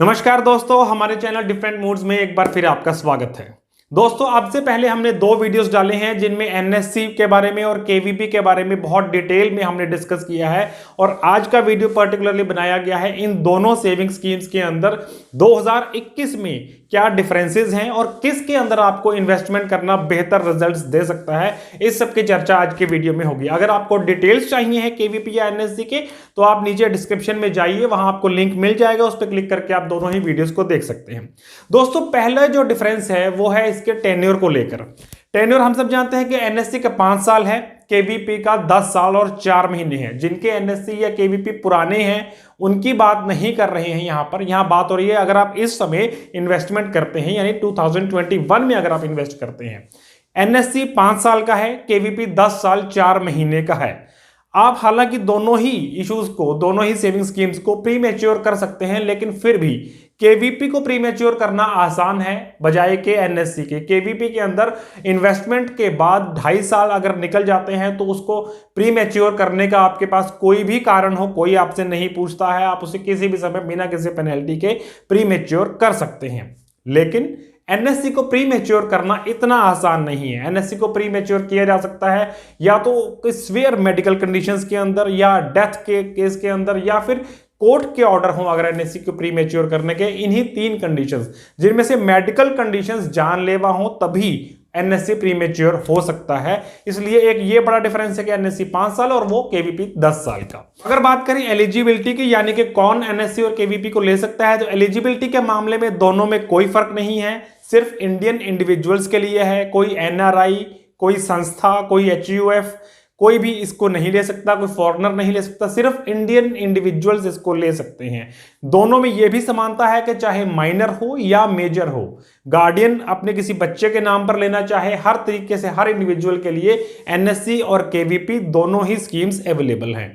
नमस्कार दोस्तों, हमारे चैनल डिफरेंट मूड्स में एक बार फिर आपका स्वागत है। दोस्तों, अब से पहले हमने दो वीडियोस डाले हैं जिनमें एनएससी के बारे में और केवीपी के बारे में बहुत डिटेल में हमने डिस्कस किया है और आज का वीडियो पर्टिकुलरली बनाया गया है इन दोनों सेविंग स्कीम्स के अंदर 2021 में क्या डिफरेंसेस हैं और किसके अंदर आपको इन्वेस्टमेंट करना बेहतर रिजल्ट्स दे सकता है। इस सब की चर्चा आज के वीडियो में होगी। अगर आपको डिटेल्स चाहिए हैं केवीपी या एनएससी के तो आप नीचे डिस्क्रिप्शन में जाइए, वहां आपको लिंक मिल जाएगा, उस पर क्लिक करके आप दोनों ही वीडियोस को देख सकते हैं। दोस्तों, पहला जो डिफरेंस है वो है इसके टेन्योर को लेकर। टेन्योर हम सब जानते हैं कि एनएससी का 5 साल है, केवीपी का 10 साल और 4 महीने हैं। जिनके एनएससी या केवीपी पुराने हैं उनकी बात नहीं कर रहे हैं यहां बात हो रही है अगर आप इस समय इन्वेस्टमेंट करते हैं, यानी 2021 में अगर आप इन्वेस्ट करते हैं। एनएससी 5 साल का है, केवीपी 10 साल 4 महीने का है। आप हालांकि दोनों ही सेविंग स्कीम्स को प्री मैच्योर कर सकते हैं, लेकिन फिर भी केवीपी को प्री मैच्योर करना आसान है बजाय के एनएससी के। केवीपी के अंदर इन्वेस्टमेंट के बाद 2.5 साल अगर निकल जाते हैं तो उसको प्री मैच्योर करने का आपके पास कोई भी कारण हो, कोई आपसे नहीं पूछता है, आप उसे किसी भी समय बिना किसी पेनल्टी के प्री मैच्योर कर सकते हैं। लेकिन एनएससी को प्री मैच्योर करना इतना आसान नहीं है। एनएससी को प्री मैच्योर किया जा सकता है या तो सीवियर मेडिकल कंडीशंस के अंदर, या डेथ के केस के अंदर, या फिर कोर्ट के ऑर्डर हो अगर एनएससी को प्री मैच्योर करने के। इन्हीं 3 कंडीशंस, जिनमें से मेडिकल कंडीशंस जानलेवा हो तभी एनएससी प्री मैच्योर हो सकता है। इसलिए एक ये बड़ा डिफरेंस है कि एनएससी 5 साल और वो केवीपी 10 साल का। अगर बात करें एलिजिबिलिटी की, यानी कि कौन एनएससी और केवीपी को ले सकता है, तो एलिजिबिलिटी के मामले में दोनों में कोई फर्क नहीं है। सिर्फ इंडियन इंडिविजुअल्स के लिए है। कोई एनआरआई, कोई संस्था, कोई एचयूएफ, कोई भी इसको नहीं ले सकता, कोई फॉरेनर नहीं ले सकता। सिर्फ इंडियन इंडिविजुअल्स इसको ले सकते हैं। दोनों में यह भी समानता है कि चाहे माइनर हो या मेजर हो, गार्डियन अपने किसी बच्चे के नाम पर लेना चाहे, हर तरीके से हर इंडिविजुअल के लिए एनएससी और केवीपी दोनों ही स्कीम्स अवेलेबल हैं।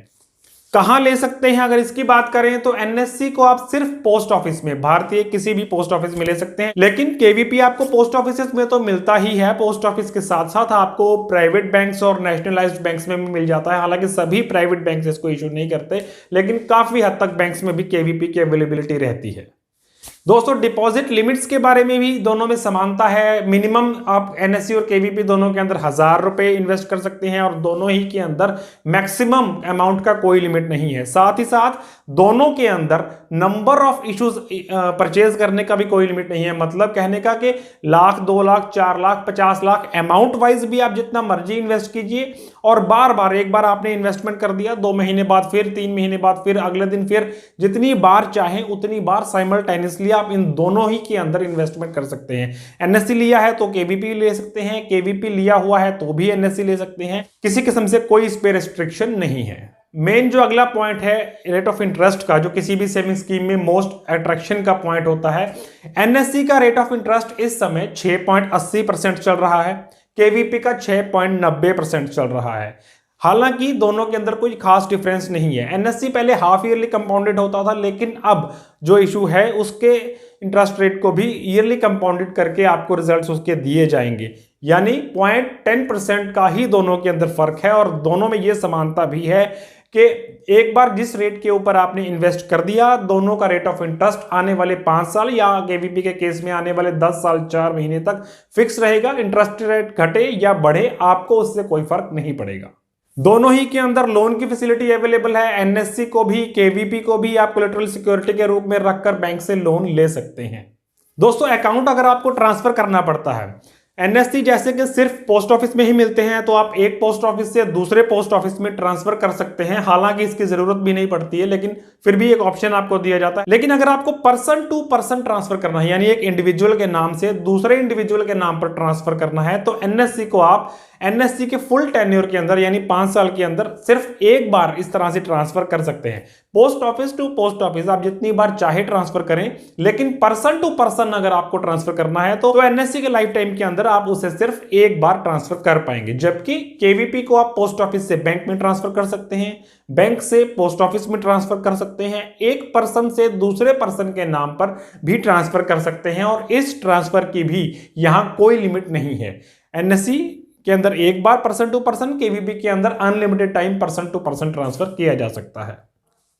कहां ले सकते हैं अगर इसकी बात करें तो एनएससी को आप सिर्फ पोस्ट ऑफिस में, भारतीय किसी भी पोस्ट ऑफिस में ले सकते हैं। लेकिन केवीपी आपको पोस्ट ऑफिस में तो मिलता ही है, पोस्ट ऑफिस के साथ साथ आपको प्राइवेट बैंक्स और नेशनलाइज्ड बैंक्स में भी मिल जाता है। हालांकि सभी प्राइवेट बैंक्स इसको इशू नहीं करते, लेकिन काफी हद तक बैंक्स में भी केवीपी की अवेलेबिलिटी रहती है। दोस्तों, डिपॉजिट लिमिट्स के बारे में भी दोनों में समानता है। मिनिमम आप एनएससी और केवीपी दोनों के अंदर 1000 रुपए इन्वेस्ट कर सकते हैं और दोनों ही के अंदर मैक्सिमम अमाउंट का कोई लिमिट नहीं है। साथ ही साथ दोनों के अंदर नंबर ऑफ इश्यूज परचेज करने का भी कोई लिमिट नहीं है। मतलब कहने का कि लाख, 2 लाख, 4 लाख, 50 लाख अमाउंट वाइज भी आप जितना मर्जी इन्वेस्ट कीजिए और बार बार, एक बार आपने इन्वेस्टमेंट कर दिया, 2 महीने बाद फिर, 3 महीने बाद फिर, अगले दिन फिर, जितनी बार चाहें उतनी बार साइमल्टेनियसली आप इन दोनों ही के अंदर इन्वेस्टमेंट कर सकते हैं। एनएससी लिया है तो केवीपी ले सकते हैं, केवीपी लिया हुआ है तो भी एनएससी ले सकते हैं। किसी किस्म से कोई इस पे रेस्ट्रिक्शन नहीं है। मेन जो अगला पॉइंट है रेट ऑफ इंटरेस्ट का, जो किसी भी सेविंग स्कीम में मोस्ट अट्रैक्शन का पॉइंट होता है, एनएससी का रेट ऑफ इंटरेस्ट इस समय 6.80% चल रहा है, केवीपी का 6.90% चल रहा है। हालांकि दोनों के अंदर कोई खास डिफरेंस नहीं है। एनएससी पहले हाफ ईयरली कंपाउंडेड होता था, लेकिन अब जो इशू है उसके इंटरेस्ट रेट को भी ईयरली कंपाउंडेड करके आपको रिजल्ट्स उसके दिए जाएंगे। यानी 0.10% का ही दोनों के अंदर फर्क है और दोनों में यह समानता भी है कि एक बार जिस रेट के ऊपर आपने इन्वेस्ट कर दिया, दोनों का रेट ऑफ इंटरेस्ट आने वाले 5 साल या केवीपी के केस में आने वाले 10 साल 4 महीने तक फिक्स रहेगा। इंटरेस्ट रेट घटे या बढ़े, आपको उससे कोई फर्क नहीं पड़ेगा। दोनों ही के अंदर लोन की फैसिलिटी अवेलेबल है। एनएससी को भी, केवीपी को भी आप कोलेटरल सिक्योरिटी के रूप में रखकर बैंक से लोन ले सकते हैं। दोस्तों, अकाउंट अगर आपको ट्रांसफर करना पड़ता है, एनएससी जैसे कि सिर्फ पोस्ट ऑफिस में ही मिलते हैं, तो आप एक पोस्ट ऑफिस से दूसरे पोस्ट ऑफिस में ट्रांसफर कर सकते हैं। हालांकि इसकी जरूरत भी नहीं पड़ती है, लेकिन फिर भी एक ऑप्शन आपको दिया जाता है। लेकिन अगर आपको पर्सन टू पर्सन ट्रांसफर करना है, यानी एक इंडिविजुअल के नाम से दूसरे इंडिविजुअल के नाम पर ट्रांसफर करना है, तो एनएससी को आप एनएससी के फुल टेन्योर के अंदर, यानी 5 साल के अंदर सिर्फ एक बार इस तरह से ट्रांसफर कर सकते हैं। Post office to post office आप जितनी बार चाहे ट्रांसफर करें, लेकिन पर्सन टू पर्सन अगर आपको ट्रांसफर करना है तो एनएससी के लाइफ टाइम के अंदर आप उसे सिर्फ एक बार ट्रांसफर कर पाएंगे। जबकि केवीपी को आप पोस्ट ऑफिस से बैंक में ट्रांसफर कर सकते हैं, बैंक से पोस्ट ऑफिस में ट्रांसफर कर सकते हैं, एक पर्सन से दूसरे पर्सन के नाम पर भी ट्रांसफर कर सकते हैं और इस ट्रांसफर की भी यहां कोई लिमिट नहीं है। एनएससी के अंदर एक बार पर्सन टू पर्सन, केवीपी के अंदर unlimited time person to person transfer किया जा सकता है।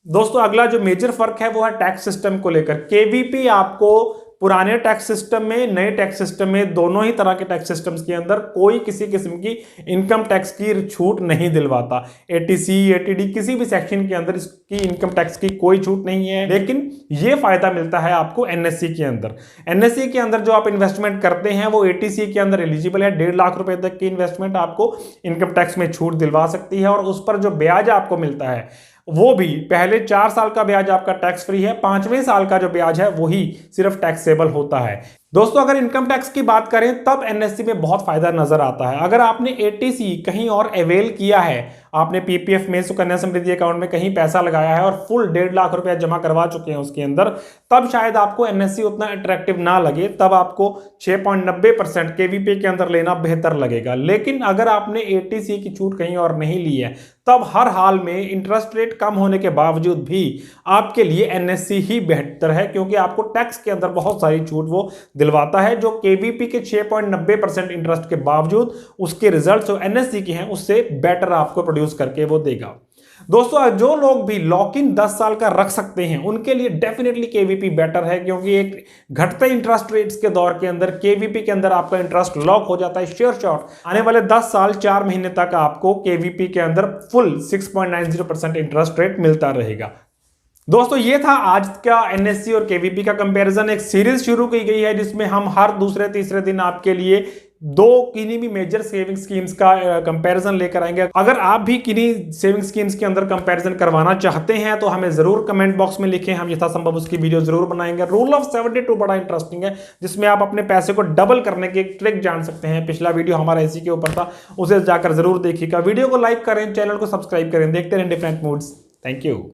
दोस्तों अगला जो मेजर फर्क है वो है टैक्स सिस्टम को लेकर। केवीपी आपको पुराने टैक्स सिस्टम में, नए टैक्स सिस्टम में, दोनों ही तरह के टैक्स सिस्टम्स के अंदर कोई किसी किस्म की इनकम टैक्स की छूट नहीं दिलवाता। एटीसी, एटीडी किसी भी सेक्शन के अंदर इसकी इनकम टैक्स की कोई छूट नहीं है, लेकिन यह फायदा मिलता है आपको एनएससी के अंदर। एनएससी के अंदर जो आप इन्वेस्टमेंट करते हैं वो एटीसी के अंदर एलिजिबल है। 1.5 लाख रुपए तक की इन्वेस्टमेंट आपको इनकम टैक्स में छूट दिलवा सकती है, और उस पर जो ब्याज आपको मिलता है वो भी पहले 4 साल का ब्याज आपका टैक्स फ्री है, 5वें साल का जो ब्याज है वही सिर्फ टैक्सेबल होता है। दोस्तों अगर इनकम टैक्स की बात करें तब एनएससी में बहुत फायदा नजर आता है। अगर आपने एटीसी कहीं और अवेल किया है, आपने पीपीएफ में, सुकन्या समृद्धि अकाउंट में कहीं पैसा लगाया है और फुल 1.5 लाख रुपया जमा करवा चुके हैं उसके अंदर, तब शायद आपको एनएससी उतना अट्रैक्टिव ना लगे, तब आपको 6.90% केवीपी के अंदर लेना बेहतर लगेगा। लेकिन अगर आपने एटीसी की छूट कहीं और नहीं ली है, तब हर हाल में इंटरेस्ट रेट कम होने के बावजूद भी आपके लिए एनएससी ही बेहतर है, क्योंकि आपको टैक्स के अंदर बहुत सारी छूट वो दिलवाता है, जो केवीपी के 6.90% इंटरेस्ट के बावजूद उसके रिजल्ट्स जो एनएससी के हैं उससे बेटर आपको प्रोड्यूस करके वो देगा। दोस्तों जो लोग भी लॉक इन 10 साल का रख सकते हैं उनके लिए डेफिनेटली केवीपी बेटर है, क्योंकि एक घटते इंटरेस्ट रेट्स के दौर के अंदर केवीपी के अंदर आपका इंटरेस्ट लॉक हो जाता है श्योर शॉट। आने वाले 10 साल 4 महीने तक आपको केवीपी के अंदर फुल 6.90% इंटरेस्ट रेट मिलता रहेगा। दोस्तों ये था आज का एनएससी और केवीपी का कंपैरिजन। एक सीरीज शुरू की गई है जिसमें हम हर दूसरे तीसरे दिन आपके लिए किन्हीं भी मेजर सेविंग स्कीम्स का कंपैरिजन लेकर आएंगे। अगर आप भी किन्हीं सेविंग स्कीम्स के अंदर कंपैरिजन करवाना चाहते हैं तो हमें जरूर कमेंट बॉक्स में लिखें, हम यथासंभव उसकी वीडियो जरूर बनाएंगे। रूल ऑफ 72 बड़ा इंटरेस्टिंग है, जिसमें आप अपने पैसे को डबल करने की एक ट्रिक जान सकते हैं। पिछला वीडियो हमारा इसी के ऊपर था, उसे जाकर जरूर देखिएगा। वीडियो को लाइक करें, चैनल को सब्सक्राइब करें, देखते रहें डिफरेंट मूड्स। Thank you.